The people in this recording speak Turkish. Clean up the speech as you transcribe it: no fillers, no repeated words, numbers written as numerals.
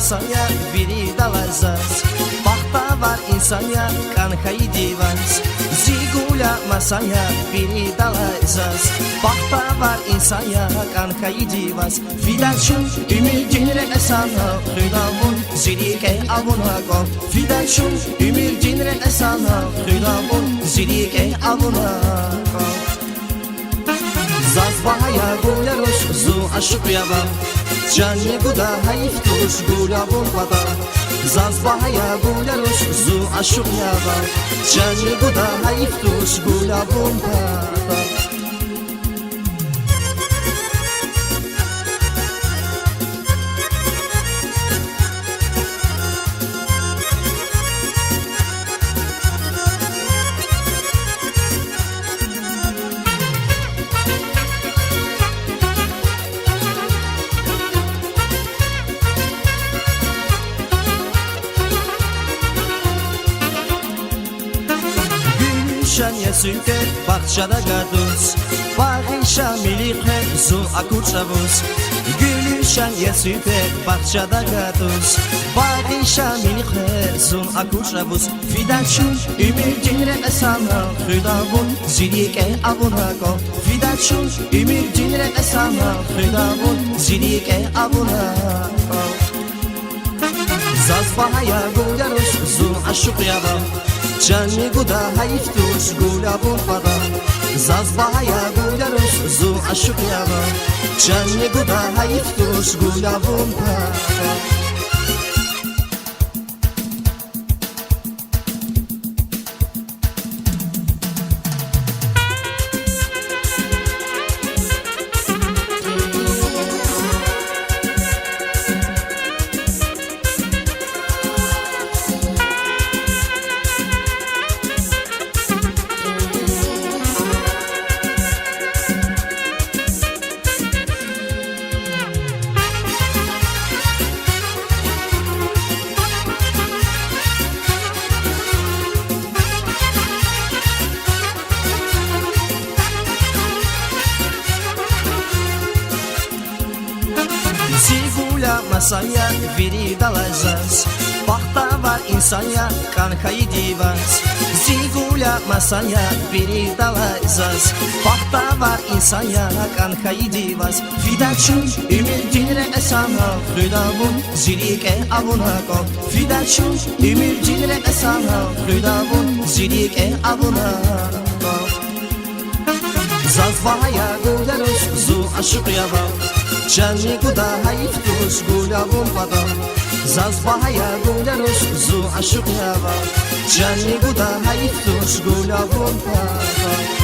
masaya biri dalazas Bakta var insanya kankayı divans Zigula masaya biri dalazas Bakta var insanya kankayı divans Fidaçun ümidinre esana Hüdavun zilike avuna kol Fidaçun ümidinre esana Hüdavun zilike avuna kol Zazbahaya gularoş zu aşık yaban Canı guda hayif tuş gula bulvada Zazbahaya gularoş zu aşık yaban Canı guda hayif tuş gula bulvada Şanya süke bahçada gaduz Bağışa milike zu akuçavuz Gülü şanya süke bahçada gaduz Bağışa milike zu akuçavuz Fidaçun ümidinre esana Hüdavun zilike avuna kol Fidaçun ümidinre esana Hüdavun zilike avuna kol Zazbahaya gularoş zu aşık yaban Canı guda hayif tuş gula bulvada Zazbahaya gularoş zu aşık yaban Canı guda hayif tuş gula bulvada Zigula masaya biri dalacağız Bakta var insanya kankayı divans Zigula masaya biri dalacağız Bakta var insanya kankayı divans Fidaçun ümidinre esana Hüdavun zilike avuna kol Fidaçun ümidinre esana Hüdavun zilike avuna kol Zazbahaya gularoş zu aşık yaban Canı guda hayif tuş gula bulvada Zazbahaya gularoş zu aşık yaban Canı guda hayif tuş gula bulvada